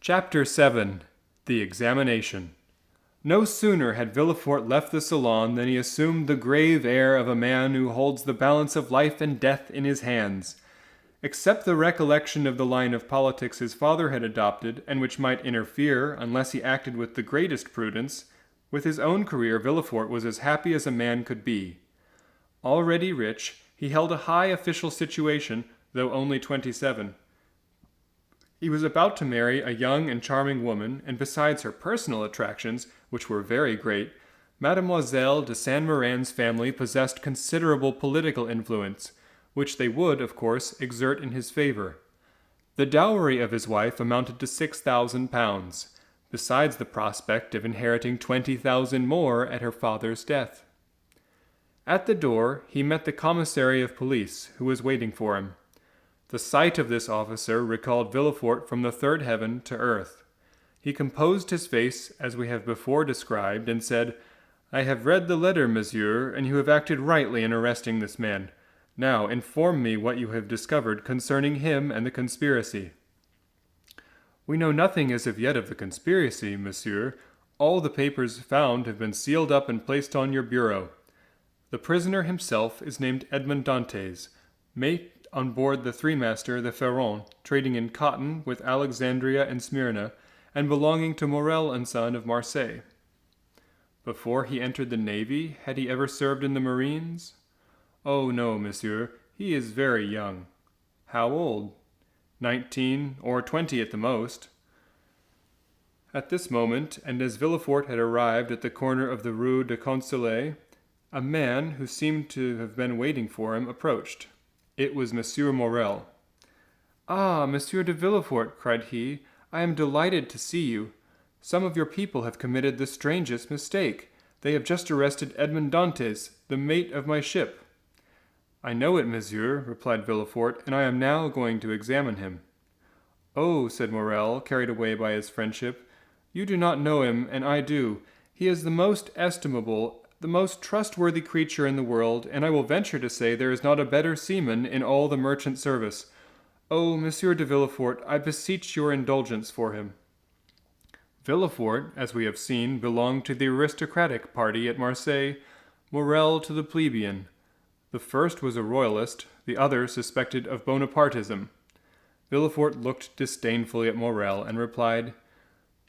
Chapter 7. The Examination. No sooner had Villefort left the salon than he assumed the grave air of a man who holds the balance of life and death in his hands. Except the recollection of the line of politics his father had adopted, and which might interfere, unless he acted with the greatest prudence, with his own career Villefort was as happy as a man could be. Already rich, he held a high official situation, though only 27. He was about to marry a young and charming woman, and besides her personal attractions, which were very great, Mademoiselle de Saint-Méran's family possessed considerable political influence, which they would, of course, exert in his favor. The dowry of his wife amounted to 6,000 pounds, besides the prospect of inheriting 20,000 more at her father's death. At the door he met the commissary of police, who was waiting for him. The sight of this officer recalled Villefort from the third heaven to earth. He composed his face, as we have before described, and said, "I have read the letter, monsieur, and you have acted rightly in arresting this man. Now inform me what you have discovered concerning him and the conspiracy." "We know nothing as of yet of the conspiracy, monsieur. All the papers found have been sealed up and placed on your bureau. The prisoner himself is named Edmond Dantes, mate on board the three-master, the Pharaon, trading in cotton with Alexandria and Smyrna, and belonging to Morel and Son of Marseille." "Before he entered the navy, had he ever served in the marines?" "Oh, no, monsieur. He is very young." "How old?" 19 or 20 at the most." At this moment, and as Villefort had arrived at the corner of the Rue de Consulat, a man, who seemed to have been waiting for him, approached. It was Monsieur Morel. "Ah, Monsieur de Villefort," cried he, "I am delighted to see you. Some of your people have committed the strangest mistake. They have just arrested Edmond Dantes, the mate of my ship." "I know it, monsieur," replied Villefort, "and I am now going to examine him." "Oh," said Morel, carried away by his friendship, "you do not know him, and I do. He is the most estimable, the most trustworthy creature in the world, and I will venture to say there is not a better seaman in all the merchant service. Oh, Monsieur de Villefort, I beseech your indulgence for him." Villefort, as we have seen, belonged to the aristocratic party at Marseille, Morel to the plebeian. The first was a royalist, the other suspected of Bonapartism. Villefort looked disdainfully at Morel and replied,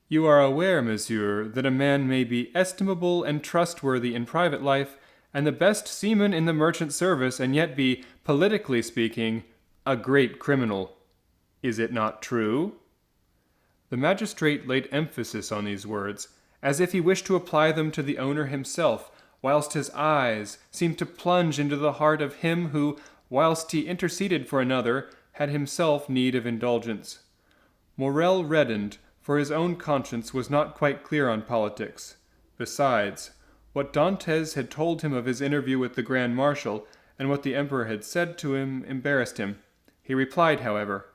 "You are aware, monsieur, that a man may be estimable and trustworthy in private life, and the best seaman in the merchant service, and yet be, politically speaking, a great criminal. Is it not true?" The magistrate laid emphasis on these words, as if he wished to apply them to the owner himself, whilst his eyes seemed to plunge into the heart of him who, whilst he interceded for another, had himself need of indulgence. Morel reddened, for his own conscience was not quite clear on politics. Besides, what Dantes had told him of his interview with the Grand Marshal, and what the Emperor had said to him, embarrassed him. He replied, however,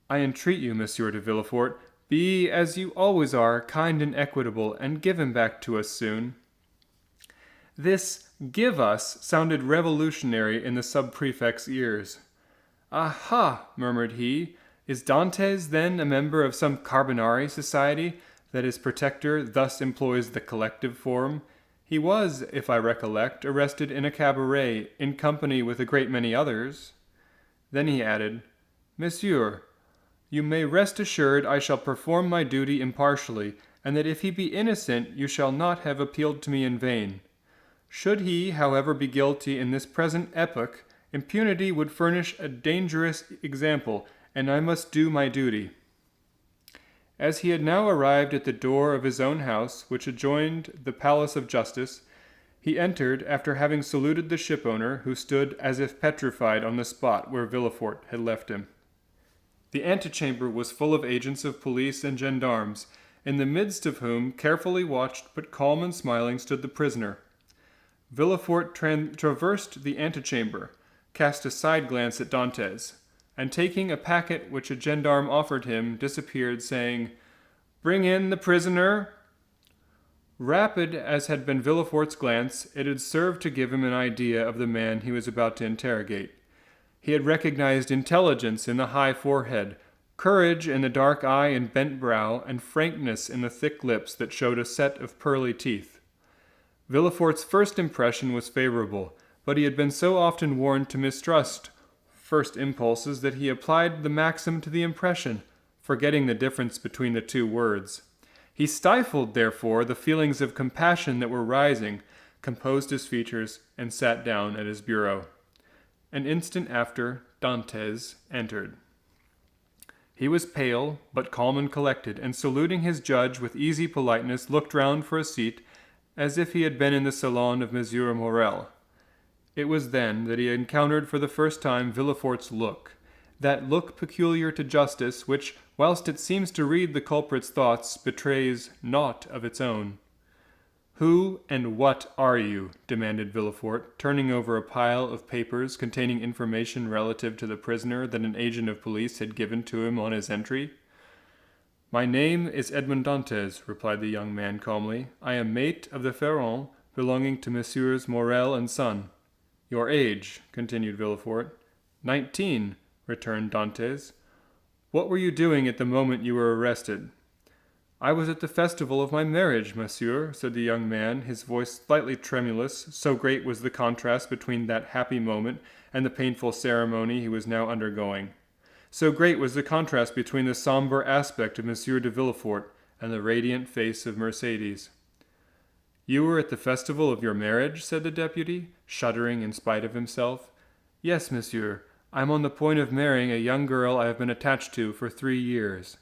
"I entreat you, Monsieur de Villefort, be, as you always are, kind and equitable, and give him back to us soon." This "give us" sounded revolutionary in the sub-prefect's ears. "Aha!" murmured he. "Is Dantes, then, a member of some Carbonari society, that his protector thus employs the collective form? He was, if I recollect, arrested in a cabaret, in company with a great many others." Then he added, "Monsieur, you may rest assured I shall perform my duty impartially, and that if he be innocent, you shall not have appealed to me in vain. Should he, however, be guilty in this present epoch, impunity would furnish a dangerous example, and I must do my duty." As he had now arrived at the door of his own house, which adjoined the Palace of Justice, he entered after having saluted the shipowner, who stood as if petrified on the spot where Villefort had left him. The antechamber was full of agents of police and gendarmes, in the midst of whom, carefully watched but calm and smiling, stood the prisoner. Villefort traversed the antechamber, cast a side glance at Dantes, and taking a packet which a gendarme offered him, disappeared, saying, "Bring in the prisoner." Rapid as had been Villefort's glance, it had served to give him an idea of the man he was about to interrogate. He had recognized intelligence in the high forehead, courage in the dark eye and bent brow, and frankness in the thick lips that showed a set of pearly teeth. Villefort's first impression was favorable, but he had been so often warned to mistrust first impulses that he applied the maxim to the impression, forgetting the difference between the two words. He stifled, therefore, the feelings of compassion that were rising, composed his features, and sat down at his bureau. An instant after, Dantes entered. He was pale, but calm and collected, and saluting his judge with easy politeness, looked round for a seat, as if he had been in the salon of Monsieur Morel. It was then that he encountered for the first time Villefort's look, that look peculiar to justice, which, whilst it seems to read the culprit's thoughts, betrays naught of its own. "Who and what are you?" demanded Villefort, turning over a pile of papers containing information relative to the prisoner that an agent of police had given to him on his entry. "My name is Edmond Dantes," replied the young man calmly. "I am mate of the Pharaon belonging to Messieurs Morel and Son." "Your age?" continued Villefort. 19, returned Dantes. "What were you doing at the moment you were arrested?" "I was at the festival of my marriage, monsieur," said the young man, his voice slightly tremulous, so great was the contrast between that happy moment and the painful ceremony he was now undergoing. So great was the contrast between the sombre aspect of Monsieur de Villefort and the radiant face of Mercédès. "You were at the festival of your marriage?" said the deputy, shuddering in spite of himself. "Yes, monsieur. I am on the point of marrying a young girl I have been attached to for 3 years."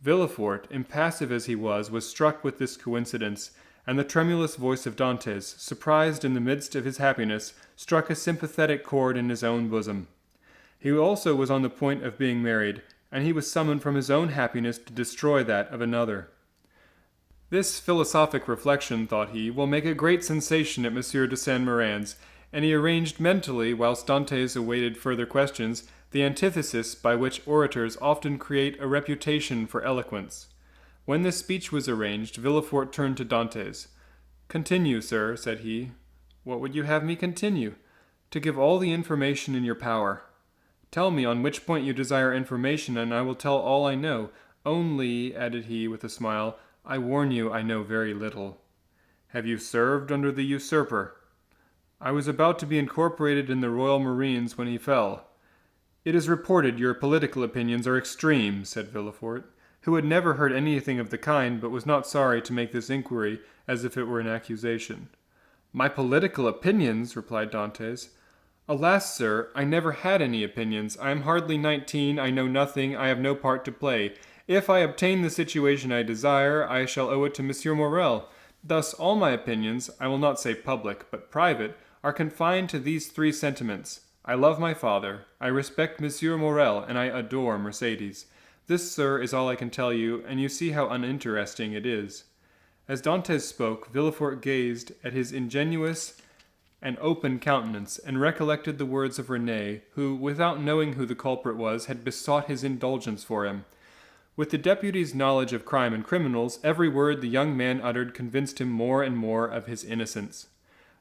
Villefort, impassive as he was struck with this coincidence, and the tremulous voice of Dantes, surprised in the midst of his happiness, struck a sympathetic chord in his own bosom. He also was on the point of being married, and he was summoned from his own happiness to destroy that of another. This philosophic reflection, thought he, will make a great sensation at Monsieur de Saint-Méran's, and he arranged mentally, whilst Dantes awaited further questions, the antithesis by which orators often create a reputation for eloquence. When this speech was arranged, Villefort turned to Dantes. "Continue, sir," said he. "What would you have me continue?" "To give all the information in your power." "Tell me on which point you desire information, and I will tell all I know. Only," added he with a smile, "I warn you I know very little." "Have you served under the usurper?" "I was about to be incorporated in the Royal Marines when he fell." "It is reported your political opinions are extreme," said Villefort, who had never heard anything of the kind, but was not sorry to make this inquiry as if it were an accusation. "My political opinions?" replied Dantes. "Alas, sir, I never had any opinions. I am hardly 19, I know nothing, I have no part to play. If I obtain the situation I desire, I shall owe it to Monsieur Morel. Thus all my opinions, I will not say public, but private, are confined to these 3 sentiments. I love my father, I respect Monsieur Morel, and I adore Mercédès. This, sir, is all I can tell you, and you see how uninteresting it is." As Dantes spoke, Villefort gazed at his ingenuous and open countenance, and recollected the words of Renée, who, without knowing who the culprit was, had besought his indulgence for him. With the deputy's knowledge of crime and criminals, every word the young man uttered convinced him more and more of his innocence.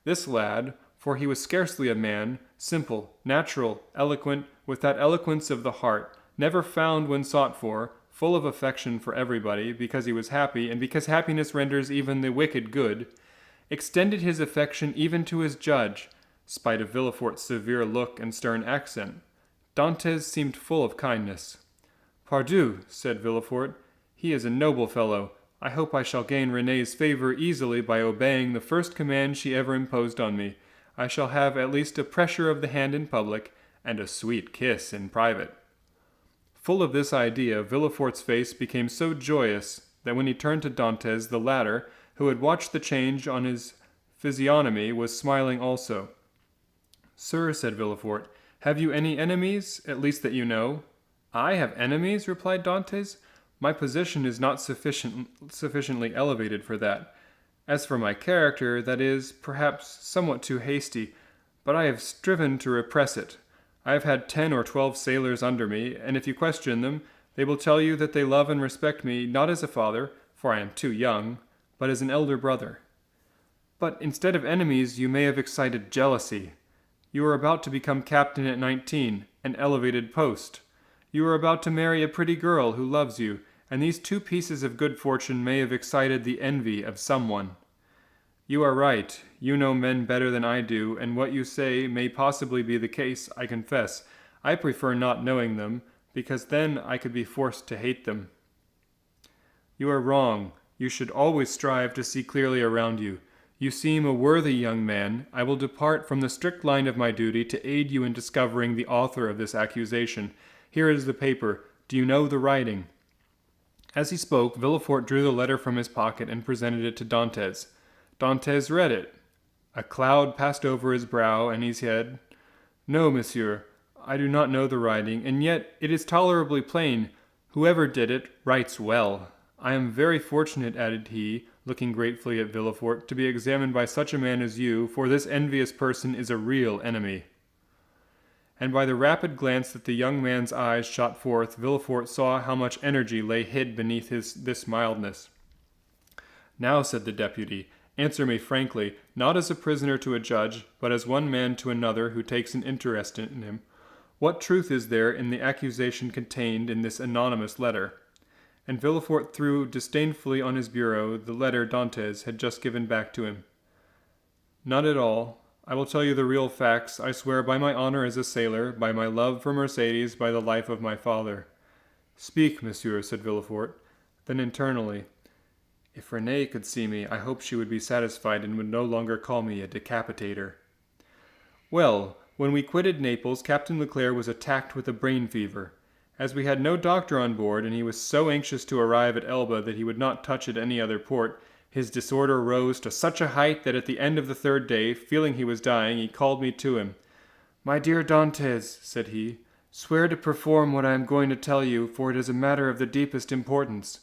This lad, for he was scarcely a man, simple, natural, eloquent, with that eloquence of the heart, never found when sought for, full of affection for everybody, because he was happy, and because happiness renders even the wicked good, extended his affection even to his judge, spite of Villefort's severe look and stern accent. Dantes seemed full of kindness. "Pardieu," said Villefort, "he is a noble fellow. I hope I shall gain Renée's favor easily by obeying the first command she ever imposed on me. I shall have at least a pressure of the hand in public, and a sweet kiss in private." Full of this idea, Villefort's face became so joyous that when he turned to Dantes, the latter, who had watched the change on his physiognomy, was smiling also. "Sir," said Villefort, "have you any enemies, at least that you know?" "I have enemies?" replied Dantes. "My position is not sufficiently elevated for that. As for my character, that is, perhaps, somewhat too hasty, but I have striven to repress it. I have had 10 or 12 sailors under me, and if you question them, they will tell you that they love and respect me not as a father, for I am too young, but as an elder brother." "But instead of enemies, you may have excited jealousy. You are about to become captain at 19, an elevated post. You are about to marry a pretty girl who loves you, and these 2 pieces of good fortune may have excited the envy of someone. You are right. You know men better than I do, and what you say may possibly be the case, I confess. I prefer not knowing them, because then I could be forced to hate them. You are wrong. You should always strive to see clearly around you. You seem a worthy young man. I will depart from the strict line of my duty to aid you in discovering the author of this accusation. Here is the paper. Do you know the writing?" As he spoke, Villefort drew the letter from his pocket and presented it to Dantes. Dantes read it. A cloud passed over his brow, and he said, "No, monsieur, I do not know the writing, and yet it is tolerably plain. Whoever did it writes well. I am very fortunate," added he, looking gratefully at Villefort, "to be examined by such a man as you, for this envious person is a real enemy." And by the rapid glance that the young man's eyes shot forth, Villefort saw how much energy lay hid beneath this mildness. "Now," said the deputy, "answer me frankly, not as a prisoner to a judge, but as one man to another who takes an interest in him. What truth is there in the accusation contained in this anonymous letter?" And Villefort threw disdainfully on his bureau the letter Dantes had just given back to him. "Not at all. I will tell you the real facts. I swear by my honor as a sailor, by my love for Mercedes, by the life of my father." "Speak, monsieur," said Villefort. Then internally, "If Renée could see me, I hope she would be satisfied and would no longer call me a decapitator." "Well, when we quitted Naples, Captain Leclerc was attacked with a brain fever. As we had no doctor on board, and he was so anxious to arrive at Elba that he would not touch at any other port, his disorder rose to such a height that at the end of the 3rd day, feeling he was dying, he called me to him. "My dear Dantes," said he, "swear to perform what I am going to tell you, for it is a matter of the deepest importance."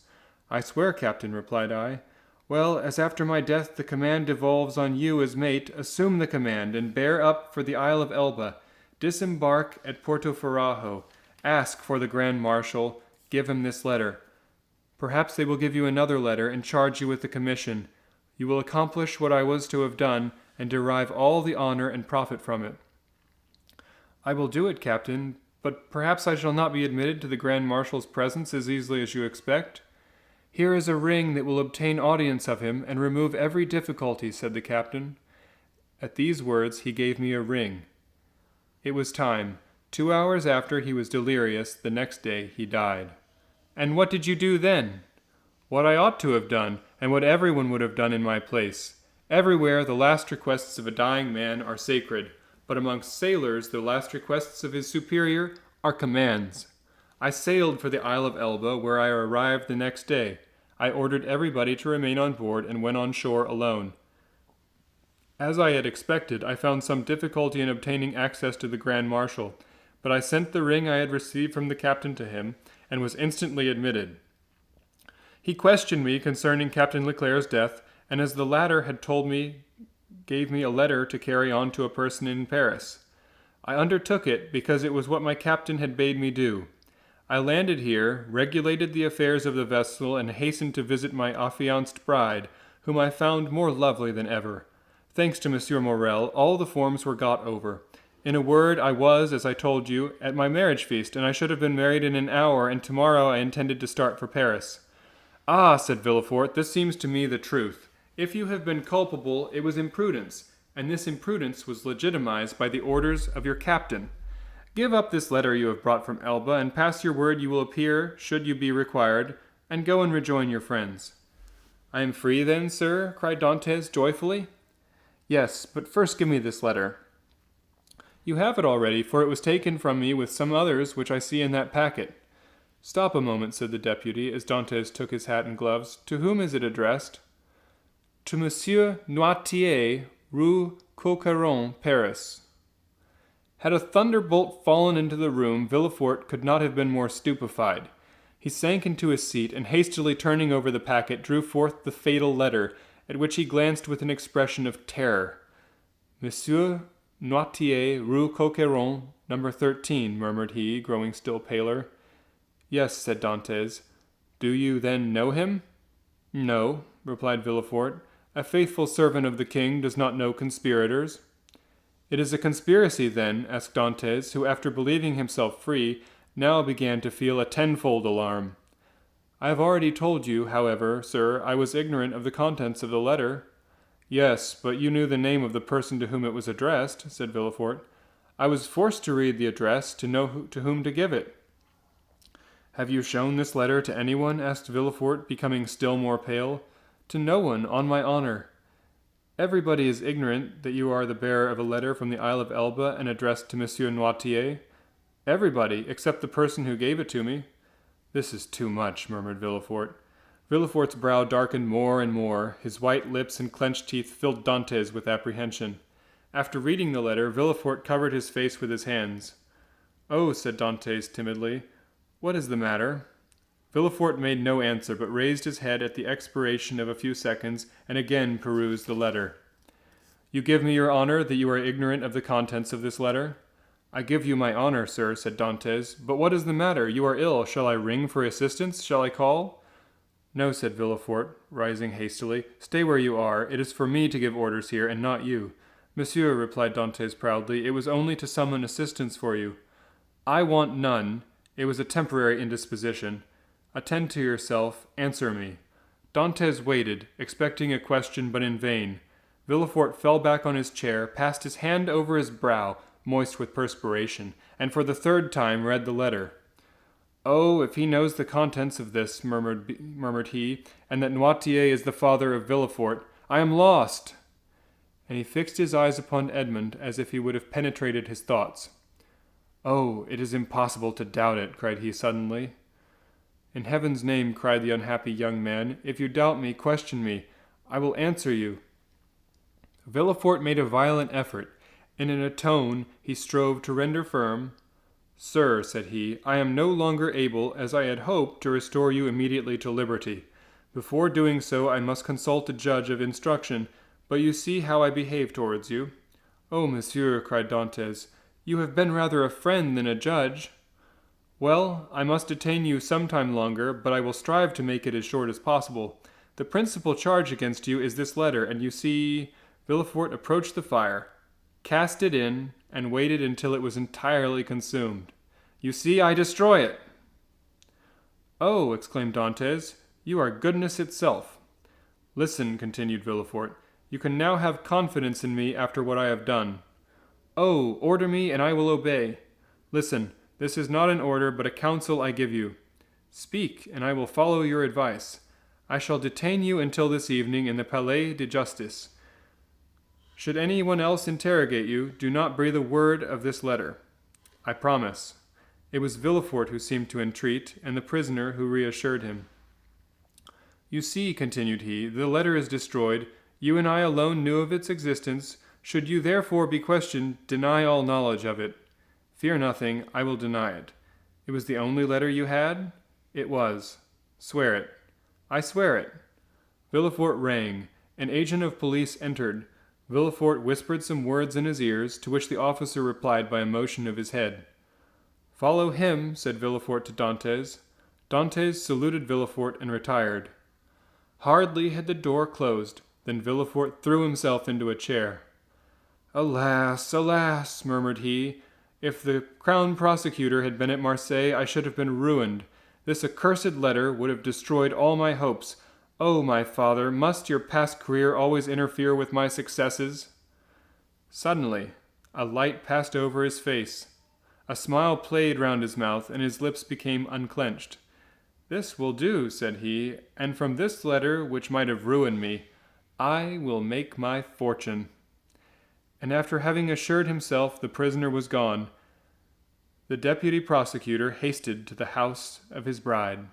"I swear, Captain," replied I. "Well, as after my death the command devolves on you as mate, assume the command, and bear up for the Isle of Elba. Disembark at Porto Ferrajo. Ask for the Grand Marshal. Give him this letter. Perhaps they will give you another letter and charge you with the commission. You will accomplish what I was to have done, and derive all the honor and profit from it." "I will do it, Captain, but perhaps I shall not be admitted to the Grand Marshal's presence as easily as you expect." "Here is a ring that will obtain audience of him and remove every difficulty," said the captain. At these words he gave me a ring. It was time. 2 hours after he was delirious, the next day he died. "And what did you do then?" "What I ought to have done, and what everyone would have done in my place. Everywhere the last requests of a dying man are sacred, but amongst sailors the last requests of his superior are commands. I sailed for the Isle of Elba, where I arrived the next day. I ordered everybody to remain on board and went on shore alone. As I had expected, I found some difficulty in obtaining access to the Grand Marshal, but I sent the ring I had received from the captain to him, and was instantly admitted. He questioned me concerning Captain Leclerc's death, and as the latter had told me, gave me a letter to carry on to a person in Paris. I undertook it because it was what my captain had bade me do. I landed here, regulated the affairs of the vessel, and hastened to visit my affianced bride, whom I found more lovely than ever. Thanks to Monsieur Morel, all the forms were got over. In a word, I was, as I told you, at my marriage feast, and I should have been married in an hour, and tomorrow I intended to start for Paris." "Ah," said Villefort, "this seems to me the truth. If you have been culpable, it was imprudence, and this imprudence was legitimized by the orders of your captain. Give up this letter you have brought from Elba, and pass your word you will appear, should you be required, and go and rejoin your friends." "I am free then, sir?" cried Dantes joyfully. "Yes, but first give me this letter." "You have it already, for it was taken from me with some others which I see in that packet." "Stop a moment," said the deputy, as Dantes took his hat and gloves. "To whom is it addressed?" "To Monsieur Noirtier, Rue Coqueron, Paris." Had a thunderbolt fallen into the room, Villefort could not have been more stupefied. He sank into his seat, and hastily turning over the packet, drew forth the fatal letter, at which he glanced with an expression of terror. "Monsieur Noirtier, Rue Coqueron, number 13, murmured he, growing still paler. "Yes," said Dantes. "Do you, then, know him?" "No," replied Villefort. "A faithful servant of the king does not know conspirators." "It is a conspiracy, then?" asked Dantes, who, after believing himself free, now began to feel a tenfold alarm. "I have already told you, however, sir, I was ignorant of the contents of the letter." "Yes, but you knew the name of the person to whom it was addressed," said Villefort. "I was forced to read the address to know to whom to give it." "Have you shown this letter to anyone?" asked Villefort, becoming still more pale. "To no one, on my honor." "Everybody is ignorant that you are the bearer of a letter from the Isle of Elba and addressed to Monsieur Noirtier?" "Everybody, except the person who gave it to me." "This is too much," murmured Villefort. Villefort's brow darkened more and more. His white lips and clenched teeth filled Dantes with apprehension. After reading the letter, Villefort covered his face with his hands. "Oh," said Dantes timidly, "what is the matter?" Villefort made no answer, but raised his head at the expiration of a few seconds and again perused the letter. "You give me your honor that you are ignorant of the contents of this letter?" "I give you my honor, sir," said Dantes. "But what is the matter? You are ill. Shall I ring for assistance? Shall I call?" "No," said Villefort, rising hastily. "Stay where you are. It is for me to give orders here, and not you." "Monsieur," replied Dantes proudly, "it was only to summon assistance for you." "I want none. It was a temporary indisposition. Attend to yourself. Answer me." Dantes waited, expecting a question, but in vain. Villefort fell back on his chair, passed his hand over his brow, moist with perspiration, and for the third time read the letter. "Oh, if he knows the contents of this," murmured he, "and that Noirtier is the father of Villefort, I am lost!" And he fixed his eyes upon Edmond as if he would have penetrated his thoughts. "Oh, it is impossible to doubt it," cried he suddenly. "In heaven's name," cried the unhappy young man, "if you doubt me, question me. I will answer you." Villefort made a violent effort, and in a tone he strove to render firm. "Sir," said he, "I am no longer able, as I had hoped, to restore you immediately to liberty. Before doing so, I must consult a judge of instruction, but you see how I behave towards you." "Oh, monsieur," cried Dantes, "you have been rather a friend than a judge." "Well, I must detain you some time longer, but I will strive to make it as short as possible. The principal charge against you is this letter, and you see—" Villefort approached the fire, cast it in, and waited until it was entirely consumed. "You see, I destroy it." "Oh," exclaimed Dantes, "you are goodness itself." "Listen," continued Villefort, "you can now have confidence in me after what I have done." "Oh, order me, and I will obey." "Listen, this is not an order, but a counsel I give you." "Speak, and I will follow your advice." "I shall detain you until this evening in the Palais de Justice. Should anyone else interrogate you, do not breathe a word of this letter." "I promise." It was Villefort who seemed to entreat, and the prisoner who reassured him. "You see," continued he, "the letter is destroyed. You and I alone knew of its existence. Should you therefore be questioned, deny all knowledge of it." "Fear nothing, I will deny it." "It was the only letter you had?" "It was." "Swear it." "I swear it." Villefort rang. An agent of police entered. Villefort whispered some words in his ears, to which the officer replied by a motion of his head. "Follow him," said Villefort to Dantes. Dantes saluted Villefort and retired. Hardly had the door closed than Villefort threw himself into a chair. "Alas, alas," murmured he, "if the crown prosecutor had been at Marseilles, I should have been ruined. This accursed letter would have destroyed all my hopes. Oh, my father, must your past career always interfere with my successes?" Suddenly, a light passed over his face. A smile played round his mouth, and his lips became unclenched. "This will do," said he, "and from this letter, which might have ruined me, I will make my fortune." And after having assured himself the prisoner was gone, the deputy prosecutor hasted to the house of his bride.